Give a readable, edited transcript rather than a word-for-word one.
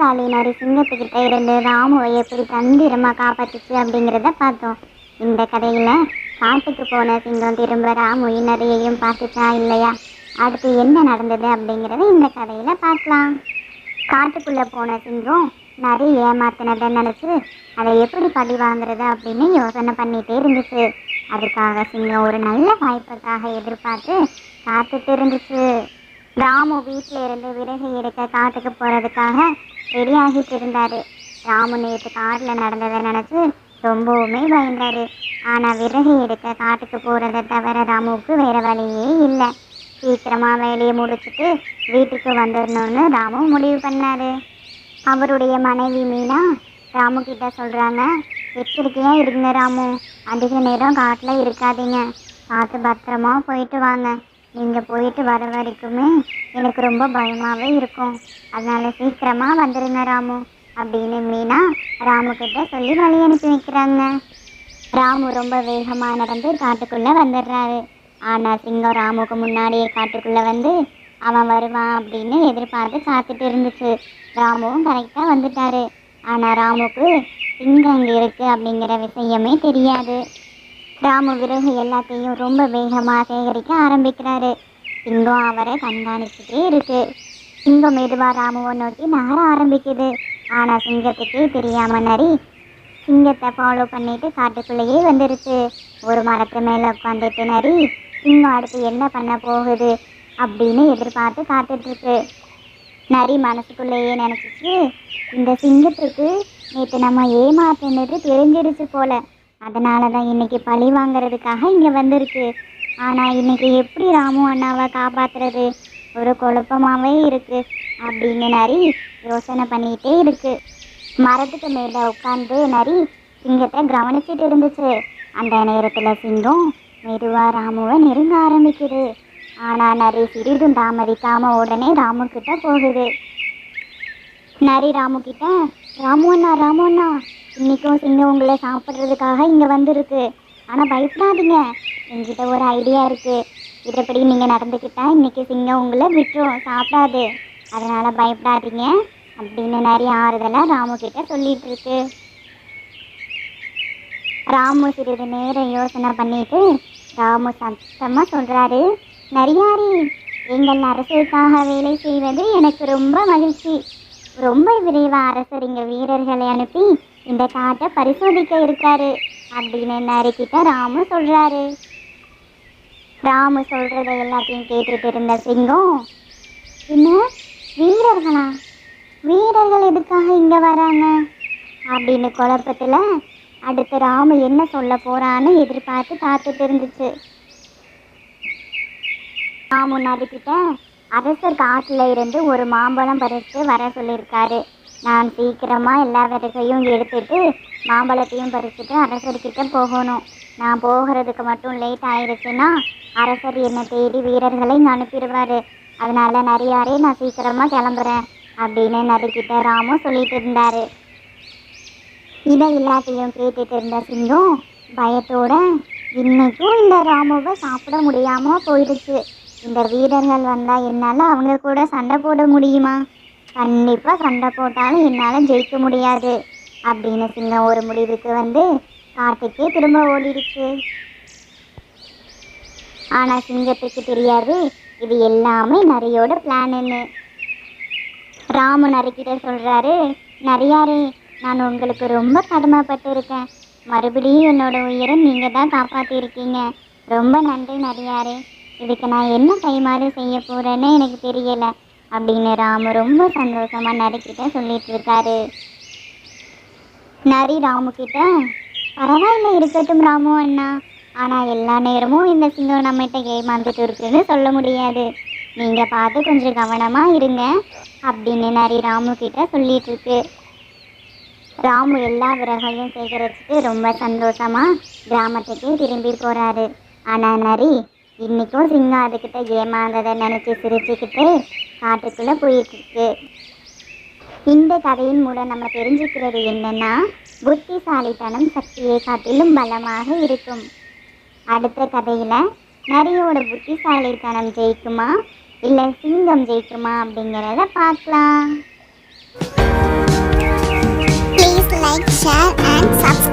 புத்திசாலி நரி சிங்கத்துக்கிட்ட இருந்து ராமுவை எப்படி தந்திரமாக காப்பாத்துச்சு அப்படிங்கிறத பார்த்தோம். இந்த கதையில் காட்டுக்கு போன சிங்கம் திரும்ப ராமு நரியையும் பார்த்துச்சா இல்லையா, அடுத்து என்ன நடந்தது அப்படிங்கிறத இந்த கதையில் பார்க்கலாம். காட்டுக்குள்ளே போன சிங்கம் நரி ஏமாத்தினதை நினச்சி அதை எப்படி பழி வாங்குறது அப்படின்னு யோசனை பண்ணிகிட்டே இருந்துச்சு. அதுக்காக சிங்கம் ஒரு நல்ல வாய்ப்புக்காக எதிர்பார்த்து காத்துட்டு இருந்துச்சு. ராமு வீட்டில் இருந்து விறகு எடுக்க காட்டுக்கு போகிறதுக்காக ரெடியாகிட்டு இருந்தார். ராமு நேற்று காட்டில் நடந்ததை நினச்சி ரொம்பவுமே பயந்தார். ஆனால் விறகு எடுக்க காட்டுக்கு போகிறத தவிர ராமுவுக்கு வேறு வழியே இல்லை. சீக்கிரமாக வேலையை முடிச்சுட்டு வீட்டுக்கு வந்துடணும்னு ராமு முடிவு பண்ணார். அவருடைய மனைவி மீனா ராமு கிட்ட சொல்கிறாங்க, எச்சரிக்கையாக இருங்க ராமு, அதிக நேரம் காட்டில் இருக்காதீங்க, பார்த்து பத்திரமா போயிட்டு வாங்க. நீங்கள் போயிட்டு வர வரைக்குமே எனக்கு ரொம்ப பயமாகவே இருக்கும், அதனால் சீக்கிரமாக வந்துடுங்க ராமு அப்படின்னு மீனா ராமு கிட்ட சொல்லி வழி அனுப்பி வைக்கிறாங்க. ராமு ரொம்ப வேகமாக நடந்து காட்டுக்குள்ளே வந்துடுறாரு. ஆனால் சிங்கம் ராமுக்கு முன்னாடியே காட்டுக்குள்ளே வந்து அவன் வருவான் அப்படின்னு எதிர்பார்த்து காத்துட்டு இருந்துச்சு. ராமுவும் கரெக்டாக வந்துட்டாரு. ஆனால் ராமுக்கு சிங்கம் இங்கே இருக்குது அப்படிங்கிற விஷயமே தெரியாது. ராமு விறகு எல்லாத்தையும் ரொம்ப வேகமாக சேகரிக்க ஆரம்பிக்கிறாரு. சிங்கம் அவரை கண்காணிச்சுட்டே இருக்கு. சிங்கம் மெதுவாக ராமுவை நோக்கி நகர ஆரம்பிக்குது. ஆனால் சிங்கத்துக்கே தெரியாமல் நரி சிங்கத்தை ஃபாலோ பண்ணிட்டு காட்டுக்குள்ளேயே வந்துருச்சு. ஒரு மரத்து மேலே உட்காந்துட்டு நரி சிங்கம் அடுத்து என்ன பண்ண போகுது அப்படின்னு எதிர்பார்த்து காத்துட்ருக்கு. நரி மனசுக்குள்ளேயே நினச்சிச்சு, இந்த சிங்கத்துக்கு நேற்று நம்ம ஏமாத்தினது தெரிஞ்சிடுச்சு போல, அதனால தான் இன்னைக்கு பழி வாங்கிறதுக்காக இங்கே வந்திருக்கு. ஆனால் இன்னைக்கு எப்படி ராமு அண்ணாவை காப்பாற்றுறது, ஒரு குழப்பமாகவே இருக்குது அப்படின்னு நரி யோசனை பண்ணிகிட்டே இருக்கு. மரத்துக்கு மேலே உட்காந்து நரி சிங்கத்தை கவனிச்சுட்டு இருந்துச்சு. அந்த நேரத்தில் சிங்கம் மெதுவாக ராமுவை நெருங்க ஆரம்பிக்குது. ஆனால் நரி சிறிதும் தாமதிக்காமல் உடனே ராமு கிட்ட போகுது. நரி ராமு கிட்ட, ராமு அண்ணா, இன்றைக்கும் சிங்கம் உங்களை சாப்பிட்றதுக்காக இங்கே வந்திருக்கு, ஆனால் பயப்படாதீங்க, என்கிட்ட ஒரு ஐடியா இருக்குது, இதைப்படி நீங்கள் நடந்துக்கிட்டா இன்றைக்கி சிங்கம் உங்களை விட்டுரும், சாப்பிடாது, அதனால் பயப்படாதீங்க அப்படின்னு நரி ஆறுதலாக ராமு கிட்ட சொல்லிட்டு இருக்கு. ராமு சிறிது நேரம் யோசனை பண்ணிட்டு ராமு சத்தமாக சொல்கிறாரு, நரியாரி, எங்கள் அரசருக்காக வேலை செய்வது எனக்கு ரொம்ப மகிழ்ச்சி. ரொம்ப விரைவாக அரசர் இங்கே வீரர்களை அனுப்பி இந்த காட்டை பரிசோதிக்க இருக்காரு அப்படின்னு நரிக்கிட்ட ராமு சொல்கிறாரு. ராமு சொல்கிறத எல்லாத்தையும் கேட்டுட்டு இருந்த சிங்கம், என்ன வீரர்களா, வீரர்கள் எதுக்காக இங்கே வராங்க அப்படின்னு குழப்பத்தில் அடுத்து ராமு என்ன சொல்ல போகிறான்னு எதிர்பார்த்து காத்துட்டு இருந்துச்சு. ராமு நரிக்கிட்ட, அரசர் காட்டில் இருந்து ஒரு மாம்பழம் பறித்து வர சொல்லியிருக்காரு. நான் சீக்கிரமாக எல்லா விறகையும் எடுத்துட்டு மாம்பழத்தையும் பறிச்சுட்டு அரசர்கிட்ட போகணும். நான் போகிறதுக்கு மட்டும் லேட் ஆயிடுச்சுன்னா அரசர் என்னை தேடி வீரர்களை இங்கே அனுப்பிடுவார். அதனால நரியாரே, நான் சீக்கிரமாக கிளம்புறேன் அப்படின்னு நரிக்கிட்ட ராமு சொல்லிட்டு இருந்தார். இதை எல்லாத்தையும் கேட்டுட்டு இருந்த சிங்கம் பயத்தோட, இன்னைக்கும் இந்த ராமுவை சாப்பிட முடியாமல் போயிடுச்சு, இந்த வீரர்கள் வந்தால் என்னால் அவங்க கூட சண்டை போட முடியுமா, கண்டிப்பாக சண்டை போட்டாலும் என்னால் ஜெயிக்க முடியாது அப்படின்னு சிங்கம் ஒரு முடிவுக்கு வந்து காட்டுக்கே திரும்ப ஓடிடுச்சு. ஆனால் சிங்கத்துக்கு தெரியாது இது எல்லாமே நரியோட பிளான்னு. ராமு நரிக்கிட்ட சொல்கிறாரு, நரியாரே, நான் உங்களுக்கு ரொம்ப கடமைப்பட்டு இருக்கேன், மறுபடியும் என்னோட உயிரை நீங்கள் தான் காப்பாற்றிருக்கீங்க, ரொம்ப நன்றி நரியாரே, இதுக்கு நான் என்ன கைமாறு செய்ய போகிறேன்னு எனக்கு தெரியலை அப்படின்னு ராமு ரொம்ப சந்தோஷமாக நரிக்கிட்ட சொல்லிட்டு இருக்காரு. நரி ராமு கிட்ட, பரவாயில்ல இருக்கட்டும் ராமு அண்ணா, ஆனால் எல்லா நேரமும் இந்த சிங்கம் நம்மகிட்ட ஏமாந்துட்டு இருக்குன்னு சொல்ல முடியாது, நீங்கள் பார்த்து கொஞ்சம் கவனமாக இருங்க அப்படின்னு நரி ராமு கிட்ட சொல்லிட்டு இருக்கு. ராமு எல்லா விறகையும் சேகரிச்சுட்டு ரொம்ப சந்தோஷமாக கிராமத்துக்கே திரும்பி போகிறாரு. ஆனால் நரி இன்றைக்கும் சிங்கம் அதுக்கிட்ட ஏமாந்ததை நினச்சி சிரிச்சுக்கிட்டு காட்டுக்குள்ளே போயிட்டுருக்கு. இந்த கதையின் மூலம் நம்ம தெரிஞ்சுக்கிறது என்னென்னா, புத்திசாலித்தனம் சக்தியை காட்டிலும் பலமாக இருக்கும். அடுத்த கதையில் நரியோட புத்திசாலித்தனம் ஜெயிக்குமா இல்லை சிங்கம் ஜெயிக்குமா அப்படிங்கிறத பார்க்கலாம். Please like, share and subscribe.